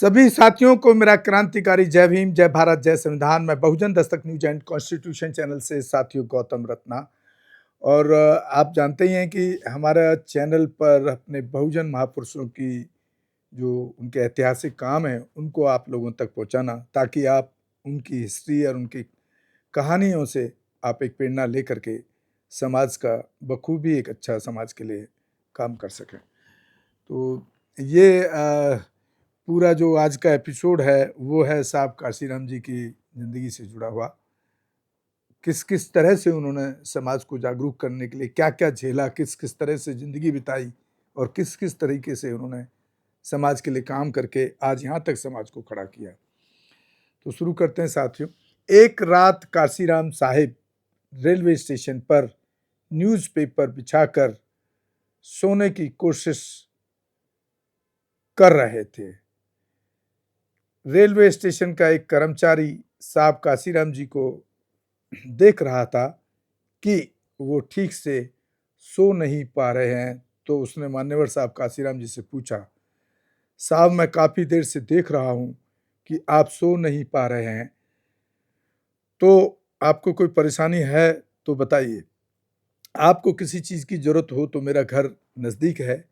सभी साथियों को मेरा क्रांतिकारी जय भीम, जय भारत, जय संविधान। मैं बहुजन Dastak news and constitution channel से साथियों गौतम रत्ना। और आप जानते ही हैं कि हमारा चैनल पर अपने बहुजन महापुरुषों की जो उनके ऐतिहासिक काम हैं, उनको आप लोगों तक पहुंचाना, ताकि आप उनकी हिस्ट्री और उनकी कहानियों से आप एक प्रेरणा लेकर के समाज का बखूबी एक अच्छा समाज के लिए काम कर सकें। तो ये पूरा जो आज का एपिसोड है वो है साहब काशीराम जी की ज़िंदगी से जुड़ा हुआ। किस किस तरह से उन्होंने समाज को जागरूक करने के लिए क्या-क्या झेला, किस किस तरह से ज़िंदगी बिताई और किस किस तरीके से उन्होंने समाज के लिए काम करके आज यहाँ तक समाज को खड़ा किया। तो शुरू करते हैं साथियों। एक रात काशीराम साहिब रेलवे स्टेशन पर न्यूज़पेपर बिछाकर सोने की कोशिश कर रहे थे। रेलवे स्टेशन का एक कर्मचारी साहब काशीराम जी को देख रहा था कि वो ठीक से सो नहीं पा रहे हैं, तो उसने मान्यवर साहब काशीराम जी से पूछा, साहब मैं काफ़ी देर से देख रहा हूँ कि आप सो नहीं पा रहे हैं, तो आपको कोई परेशानी है तो बताइए। आपको किसी चीज़ की ज़रूरत हो तो मेरा घर नज़दीक है।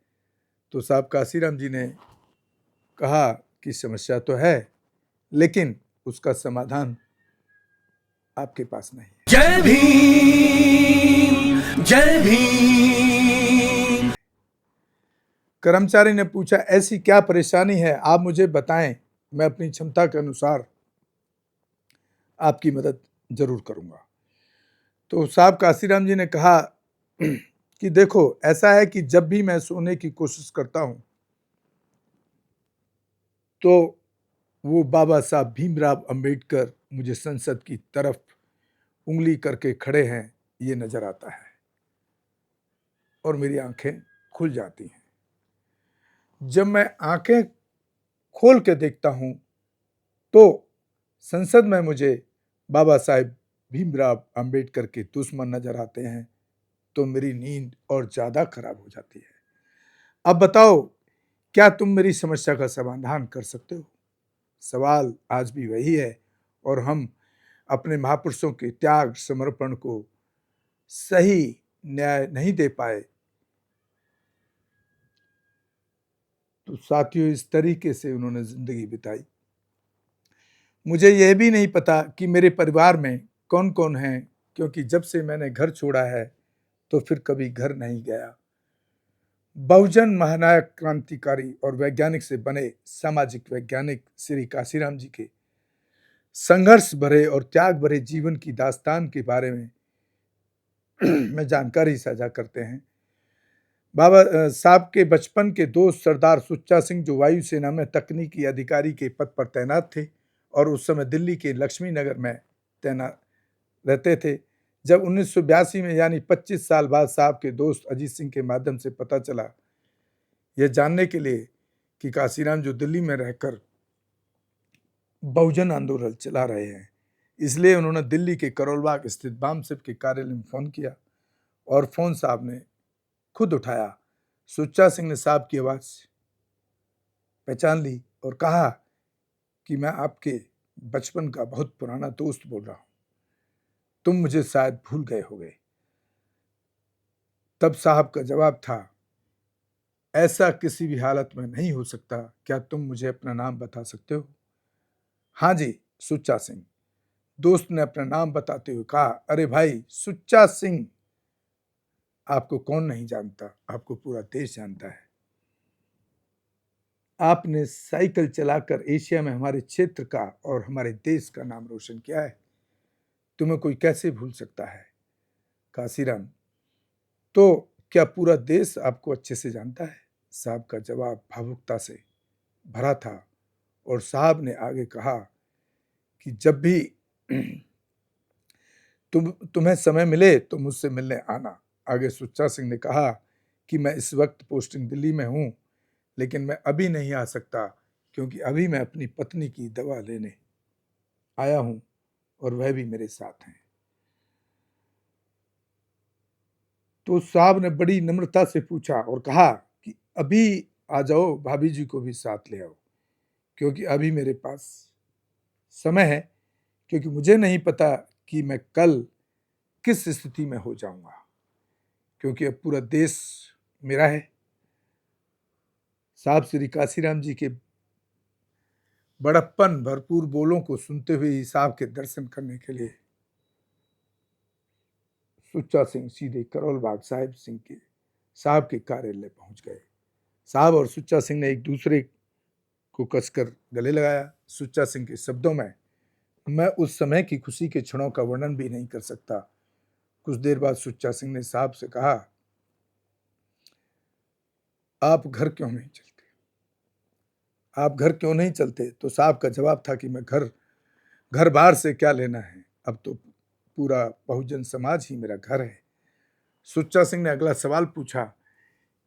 तो साहब काशीराम जी ने कहा कि समस्या तो है, लेकिन उसका समाधान आपके पास नहीं है। जय भीम, जय भीम। कर्मचारी ने पूछा, ऐसी क्या परेशानी है, आप मुझे बताएं, मैं अपनी क्षमता के अनुसार आपकी मदद जरूर करूंगा। तो साहब काशीराम जी ने कहा कि देखो, ऐसा है कि जब भी मैं सोने की कोशिश करता हूं तो वो बाबा साहब भीमराव अंबेडकर मुझे संसद की तरफ उंगली करके खड़े हैं, ये नजर आता है और मेरी आंखें खुल जाती हैं। जब मैं आंखें खोल के देखता हूं तो संसद में मुझे बाबा साहेब भीमराव अंबेडकर के दुश्मन नजर आते हैं, तो मेरी नींद और ज्यादा खराब हो जाती है। अब बताओ, क्या तुम मेरी समस्या का समाधान कर सकते हो? सवाल आज भी वही है और हम अपने महापुरुषों के त्याग समर्पण को सही न्याय नहीं दे पाए। तो साथियों, इस तरीके से उन्होंने जिंदगी बिताई। मुझे यह भी नहीं पता कि मेरे परिवार में कौन कौन है, क्योंकि जब से मैंने घर छोड़ा है तो फिर कभी घर नहीं गया। बहुजन महानायक क्रांतिकारी और वैज्ञानिक से बने सामाजिक वैज्ञानिक श्री काशीराम जी के संघर्ष भरे और त्याग भरे जीवन की दास्तान के बारे में में जानकारी साझा करते हैं। बाबा साहब के बचपन के दोस्त सरदार सुच्चा सिंह, जो वायुसेना में तकनीकी अधिकारी के पद पर तैनात थे और उस समय दिल्ली के लक्ष्मी नगर में तैनात रहते थे। जब 1982 में यानी 25 साल बाद साहब के दोस्त अजीत सिंह के माध्यम से पता चला, यह जानने के लिए कि काशीराम जो दिल्ली में रहकर बहुजन आंदोलन चला रहे हैं, इसलिए उन्होंने दिल्ली के करोलबाग स्थित बामसेब के कार्यालय में फोन किया और फोन साहब ने खुद उठाया। सुच्चा सिंह ने साहब की आवाज पहचान ली और कहा कि मैं आपके बचपन का बहुत पुराना दोस्त बोल रहा हूं, तुम मुझे शायद भूल गए होगे। तब साहब का जवाब था, ऐसा किसी भी हालत में नहीं हो सकता, क्या तुम मुझे अपना नाम बता सकते हो? हाँ जी, सुच्चा सिंह। दोस्त ने अपना नाम बताते हुए कहा, अरे भाई सुच्चा सिंह, आपको कौन नहीं जानता, आपको पूरा देश जानता है। आपने साइकिल चलाकर एशिया में हमारे क्षेत्र का और हमारे देश का नाम रोशन किया है, तुम्हें कोई कैसे भूल सकता है? काशीराम, तो क्या पूरा देश आपको अच्छे से जानता है? साहब का जवाब भावुकता से भरा था और साहब ने आगे कहा कि जब भी तुम्हें समय मिले तो मुझसे मिलने आना। आगे सुच्चा सिंह ने कहा कि मैं इस वक्त पोस्टिंग दिल्ली में हूं, लेकिन मैं अभी नहीं आ सकता, क्योंकि अभी मैं अपनी पत्नी की दवा लेने आया हूं और वह भी मेरे साथ हैं। तो साहब ने बड़ी नम्रता से पूछा और कहा कि अभी आ जाओ, भाभी जी को भी साथ ले आओ, क्योंकि अभी मेरे पास समय है, क्योंकि मुझे नहीं पता कि मैं कल किस स्थिति में हो जाऊंगा, क्योंकि अब पूरा देश मेरा है। साहब श्री काशीराम जी के बड़प्पन भरपूर बोलों को सुनते हुए ही साहब के दर्शन करने के लिए सुच्चा सिंह सीधे करोल बाग साहब के कार्यालय पहुंच गए। साहब और सुच्चा सिंह ने एक दूसरे को कसकर गले लगाया। सुच्चा सिंह के शब्दों में मैं उस समय की खुशी के क्षणों का वर्णन भी नहीं कर सकता। कुछ देर बाद सुच्चा सिंह ने साहब से कहा, आप घर क्यों नहीं चलते? आप घर क्यों नहीं चलते? तो साहब का जवाब था कि मैं घर बार से क्या लेना है, अब तो पूरा बहुजन समाज ही मेरा घर है। सुच्चा सिंह ने अगला सवाल पूछा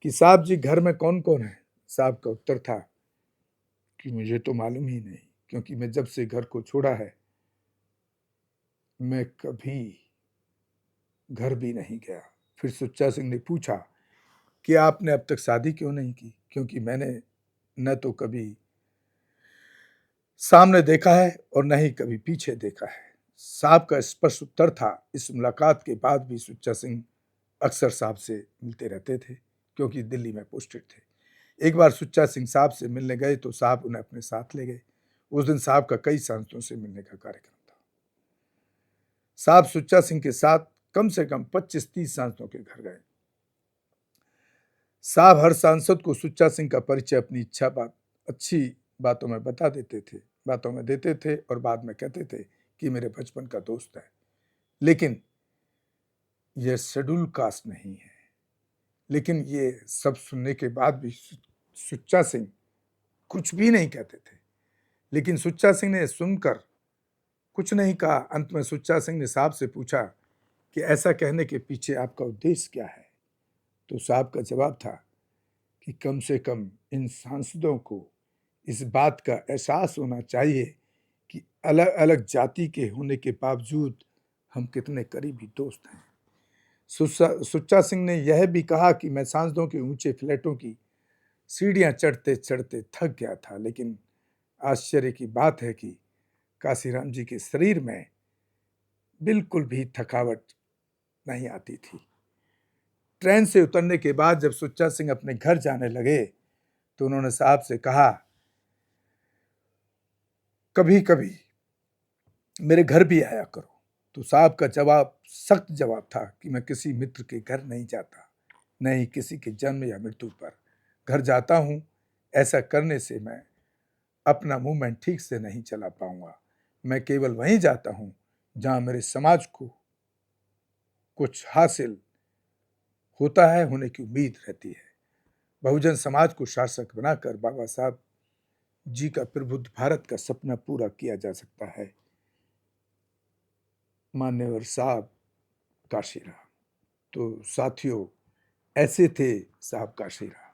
कि साहब जी घर में कौन कौन है? साहब का उत्तर था कि मुझे तो मालूम ही नहीं, क्योंकि मैं जब से घर को छोड़ा है मैं कभी घर भी नहीं गया। फिर सुच्चा सिंह ने पूछा कि आपने अब तक शादी क्यों नहीं की? क्योंकि मैंने न तो कभी सामने देखा है और न ही कभी पीछे देखा है। साहब का स्पष्ट उत्तर था। इस मुलाकात के बाद भी सुच्चा सिंह अक्सर साहब से मिलते रहते थे, क्योंकि दिल्ली में पोस्टेड थे। एक बार सुच्चा सिंह साहब से मिलने गए तो साहब उन्हें अपने साथ ले गए। उस दिन साहब का कई सांसदों से मिलने का कार्यक्रम था। साहब सुच्चा सिंह के साथ कम से कम 25-30 सांसदों के घर गए। साहब हर सांसद को सुच्चा सिंह का परिचय अपनी अच्छी बातों में देते थे और बाद में कहते थे कि मेरे बचपन का दोस्त है। लेकिन यह शेड्यूल कास्ट नहीं है। लेकिन ये सब सुनने के बाद भी सुच्चा सिंह कुछ भी नहीं कहते थे। लेकिन सुच्चा सिंह ने सुनकर कुछ नहीं कहा। अंत में सुच्चा सिंह ने साहब से पूछा कि ऐसा कहने के पीछे आपका उद्देश्य क्या है? तो साहब का जवाब था कि कम से कम इन सांसदों को इस बात का एहसास होना चाहिए कि अलग अलग जाति के होने के बावजूद हम कितने करीबी दोस्त हैं। सुच्चा सिंह ने यह भी कहा कि मैं सांसदों के ऊंचे फ्लैटों की सीढ़ियां चढ़ते चढ़ते थक गया था, लेकिन आश्चर्य की बात है कि काशीराम जी के शरीर में बिल्कुल भी थकावट नहीं आती थी। ट्रेन से उतरने के बाद जब सुच्चा सिंह अपने घर जाने लगे तो उन्होंने साहब से कहा, कभी कभी मेरे घर भी आया करो। तो साहब का सख्त जवाब था कि मैं किसी मित्र के घर नहीं जाता, न ही किसी के जन्म या मृत्यु पर घर जाता हूं। ऐसा करने से मैं अपना मूवमेंट ठीक से नहीं चला पाऊंगा। मैं केवल वहीं जाता हूं जहां मेरे समाज को कुछ हासिल होता है, होने की उम्मीद रहती है। बहुजन समाज को शासक बनाकर बाबा साहब जी का प्रबुद्ध भारत का सपना पूरा किया जा सकता है। मान्यवर साहब काशीराम। तो साथियों, ऐसे थे साहब काशीराम।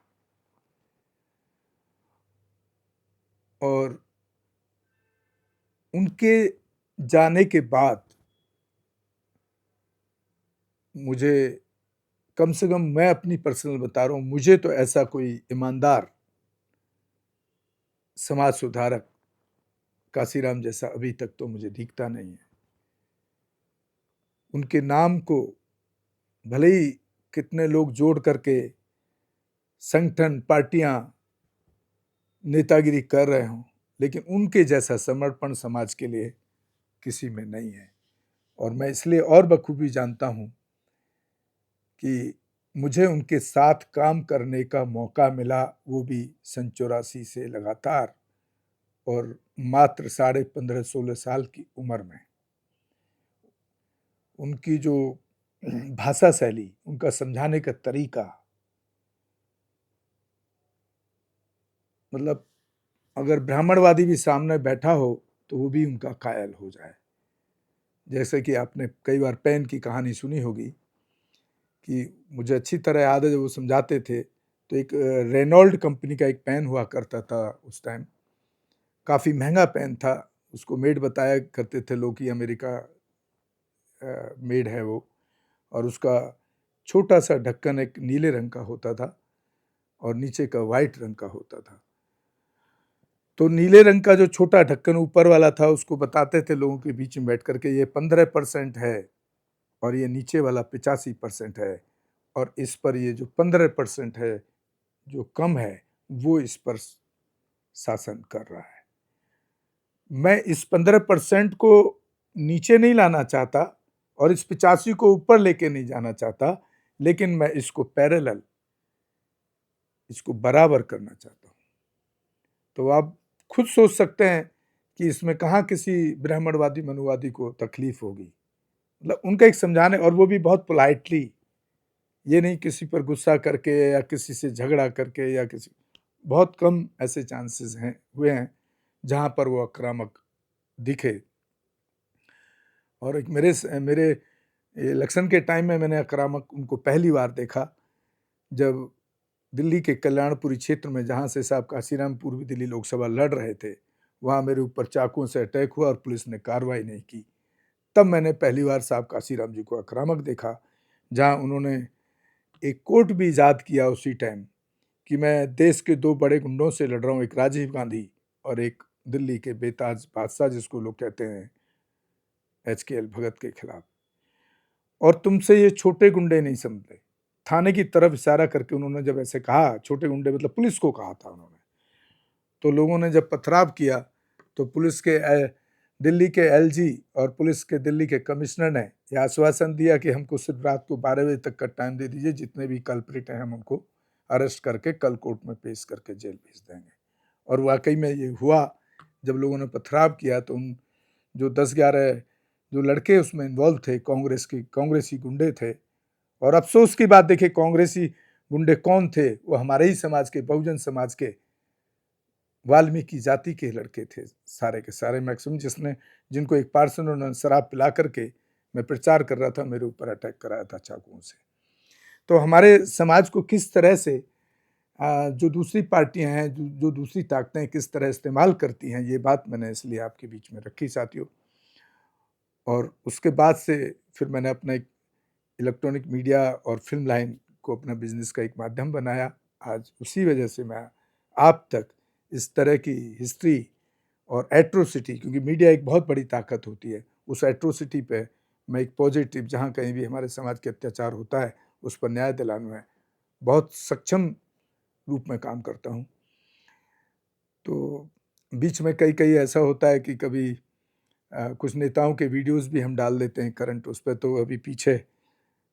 और उनके जाने के बाद मुझे, कम से कम मैं अपनी पर्सनल बता रहा हूं, मुझे तो ऐसा कोई ईमानदार समाज सुधारक काशीराम जैसा अभी तक तो मुझे दिखता नहीं है। उनके नाम को भले ही कितने लोग जोड़ करके संगठन, पार्टियां नेतागिरी कर रहे हों, लेकिन उनके जैसा समर्पण समाज के लिए किसी में नहीं है। और मैं इसलिए और बखूबी जानता हूं कि मुझे उनके साथ काम करने का मौका मिला, वो भी सन 84 से लगातार, और मात्र 15.5-16 साल की उम्र में। उनकी जो भाषा शैली, उनका समझाने का तरीका, मतलब अगर ब्राह्मणवादी भी सामने बैठा हो तो वो भी उनका कायल हो जाए। जैसे कि आपने कई बार पेन की कहानी सुनी होगी, कि मुझे अच्छी तरह याद है जब वो समझाते थे तो एक रेनॉल्ड कंपनी का एक पेन हुआ करता था उस टाइम, काफ़ी महंगा पेन था। उसको मेड बताया करते थे लोग कि अमेरिका मेड है वो, और उसका छोटा सा ढक्कन एक नीले रंग का होता था और नीचे का वाइट रंग का होता था। तो नीले रंग का जो छोटा ढक्कन ऊपर वाला था उसको बताते थे लोगों के बीच में बैठ करके ये 15% है और ये नीचे वाला 85% है और इस पर ये जो 15% है जो कम है वो इस पर शासन कर रहा है। मैं इस 15% को नीचे नहीं लाना चाहता और इस 85 को ऊपर लेके नहीं जाना चाहता, लेकिन मैं इसको पैरेलल, इसको बराबर करना चाहता हूँ। तो आप खुद सोच सकते हैं कि इसमें कहाँ किसी ब्राह्मणवादी मनुवादी को तकलीफ होगी। मतलब उनका एक समझाने, और वो भी बहुत पोलाइटली, ये नहीं किसी पर गुस्सा करके या किसी से झगड़ा करके या किसी, बहुत कम ऐसे चांसेस हुए हैं जहाँ पर वो आक्रामक दिखे। और एक मेरे इलेक्शन के टाइम में मैंने आक्रामक उनको पहली बार देखा जब दिल्ली के कल्याणपुरी क्षेत्र में, जहाँ से साहब काशीराम पूर्वी दिल्ली लोकसभा लड़ रहे थे, वहाँ मेरे ऊपर चाकुओं से अटैक हुआ और पुलिस ने कार्रवाई नहीं की। तब मैंने पहली बार साहब काशीराम जी को आक्रामक देखा, जहाँ उन्होंने एक कोर्ट भी ईजाद किया उसी टाइम कि मैं देश के दो बड़े गुंडों से लड़ रहा हूँ, एक राजीव गांधी और एक दिल्ली के बेताज बादशाह जिसको लोग कहते हैं HKL भगत के खिलाफ, और तुमसे ये छोटे गुंडे नहीं समझते। थाने की तरफ इशारा करके उन्होंने जब ऐसे कहा, छोटे गुंडे मतलब पुलिस को कहा था उन्होंने, तो लोगों ने जब पथराव किया तो पुलिस के दिल्ली के LG और पुलिस के दिल्ली के कमिश्नर ने यह आश्वासन दिया कि हमको सिर्फ रात को 12 बजे तक का टाइम दे दीजिए, जितने भी कल्प्रिट हैं हम उनको अरेस्ट करके कल कोर्ट में पेश करके जेल भेज देंगे। और वाकई में ये हुआ। जब लोगों ने पथराव किया तो उन जो 10-11 जो लड़के उसमें इन्वॉल्व थे, कांग्रेसी गुंडे थे, और अफसोस की बात देखिए कांग्रेसी गुंडे कौन थे, वो हमारे ही समाज के, बहुजन समाज के, वाल्मीकि जाति के लड़के थे सारे के सारे मैक्सिमम, जिनको एक पार्सन उन्होंने शराब पिला करके, मैं प्रचार कर रहा था, मेरे ऊपर अटैक कराया था चाकुओं से। तो हमारे समाज को किस तरह से जो दूसरी पार्टियां हैं, जो दूसरी ताकतें किस तरह इस्तेमाल करती हैं, ये बात मैंने इसलिए आपके बीच में रखी साथियों। और उसके बाद से फिर मैंने अपना एक इलेक्ट्रॉनिक मीडिया और फिल्म लाइन को अपना बिजनेस का एक माध्यम बनाया। आज उसी वजह से मैं आप तक इस तरह की हिस्ट्री और एट्रोसिटी, क्योंकि मीडिया एक बहुत बड़ी ताकत होती है, उस एट्रोसिटी पे मैं एक पॉजिटिव, जहाँ कहीं भी हमारे समाज के अत्याचार होता है उस पर न्याय दिलाने में बहुत सक्षम रूप में काम करता हूँ। तो बीच में कई ऐसा होता है कि कभी कुछ नेताओं के वीडियोस भी हम डाल देते हैं करंट उस पर। तो अभी पीछे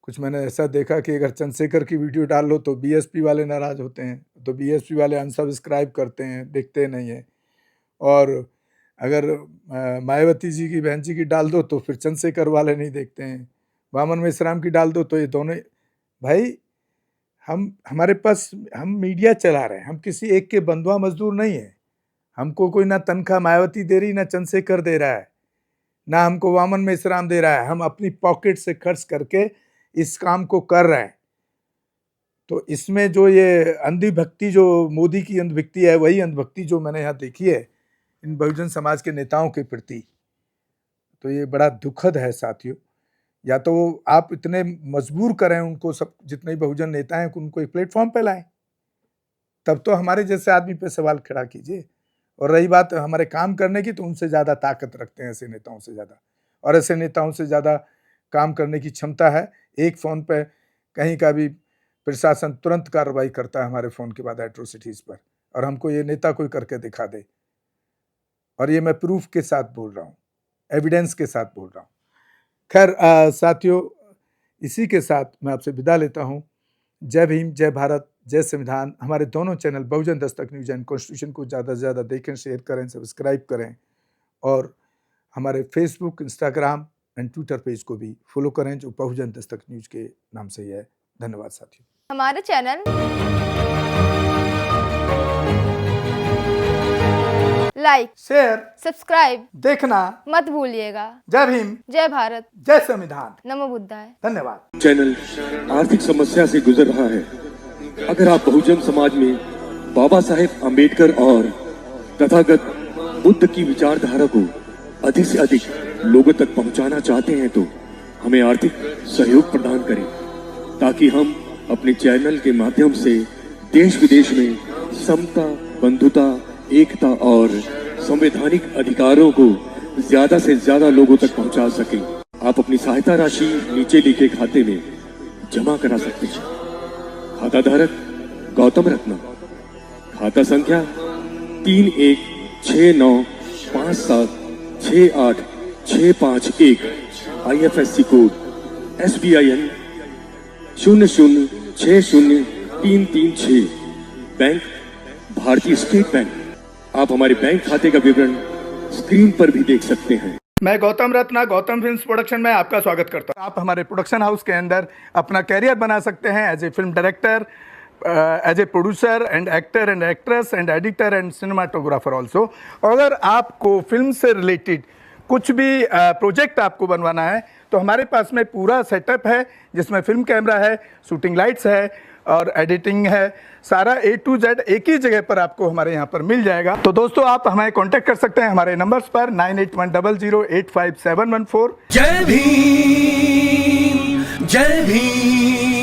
कुछ मैंने ऐसा देखा कि अगर चंद्रशेखर की वीडियो डाल लो तो BSP वाले नाराज़ होते हैं, तो BSP वाले अनसब्सक्राइब करते हैं, देखते नहीं हैं। और अगर मायावती जी की, बहन जी की डाल दो तो फिर चंद्रशेखर वाले नहीं देखते हैं। वामन मेश्राम की डाल दो तो ये दोनों, भाई हमारे पास, हम मीडिया चला रहे हैं, हम किसी एक के बंधुआ मजदूर नहीं है। हमको कोई ना तनख्वाह मायावती दे रही, ना चंद्रशेखर दे रहा है, ना हमको वामन मेश्राम दे रहा है। हम अपनी पॉकेट से खर्च करके इस काम को कर रहे हैं। तो इसमें जो ये अंधभक्ति, जो मोदी की अंधभक्ति है, वही अंधभक्ति जो मैंने यहाँ देखी है इन बहुजन समाज के नेताओं के प्रति, तो ये बड़ा दुखद है साथियों। या तो आप इतने मजबूर करें उनको, सब जितने बहुजन नेता हैं उनको एक प्लेटफॉर्म पे लाएं, तब तो हमारे जैसे आदमी पे सवाल खड़ा कीजिए। और रही बात हमारे काम करने की, तो उनसे ज़्यादा ताकत रखते हैं ऐसे नेताओं से ज़्यादा, और ऐसे नेताओं से ज़्यादा काम करने की क्षमता है। एक फ़ोन पे कहीं का भी प्रशासन तुरंत कार्रवाई करता है हमारे फ़ोन के बाद एट्रोसिटीज़ पर, और हमको ये नेता कोई करके दिखा दे। और ये मैं प्रूफ के साथ बोल रहा हूँ, एविडेंस के साथ बोल रहा हूँ। खैर साथियों, इसी के साथ मैं आपसे विदा लेता हूँ। जय भीम, जय भारत, जय संविधान। हमारे दोनों channel Bahujan Dastak news and constitution को ज़्यादा से ज़्यादा देखें, शेयर करें, सब्सक्राइब करें, और हमारे Facebook, Instagram and Twitter page को भी फॉलो करें, जो बहुजन दस्तक न्यूज के नाम से ही है। धन्यवाद साथियों। हमारे चैनल लाइक, शेयर, सब्सक्राइब देखना मत भूलिएगा। जय भीम, जय भारत, जय संविधान, नमो बुद्धाय। धन्यवाद। चैनल आर्थिक समस्या से गुजर रहा है। अगर आप बहुजन समाज में बाबा साहेब अम्बेडकर और तथागत बुद्ध की विचारधारा को अधिक से अधिक लोगों तक पहुंचाना चाहते हैं तो हमें आर्थिक सहयोग प्रदान करें, ताकि हम अपने चैनल के माध्यम से देश विदेश में समता, बंधुता, एकता और संवैधानिक अधिकारों को ज्यादा से ज्यादा लोगों तक पहुंचा सके। आप अपनी सहायता राशि नीचे लिखे खाते में जमा करा सकते हैं। खाता धारक गौतम रत्ना, खाता संख्या 3169576865 IFSC कोड SBIN 0060336, बैंक भारतीय स्टेट बैंक। आप हमारे बैंक खाते का विवरण स्क्रीन पर भी देख सकते हैं। मैं गौतम रत्ना गौतम फिल्म्स प्रोडक्शन में आपका स्वागत करता हूं। आप हमारे प्रोडक्शन हाउस के अंदर अपना कैरियर बना सकते हैं as a film director, as a producer and actor and actress and editor and cinematographer also. अगर आपको फिल्म से रिलेटेड कुछ भी प्रोजेक्ट आपको बनवाना है तो हमारे पास में पूरा सेटअप है, जिसमें फिल्म कैमरा है, शूटिंग लाइट्स है और एडिटिंग है। सारा A to Z एक ही जगह पर आपको हमारे यहाँ पर मिल जाएगा। तो दोस्तों आप हमें कांटेक्ट कर सकते हैं हमारे नंबर्स पर 9810085714। जय भीम, जय भीम।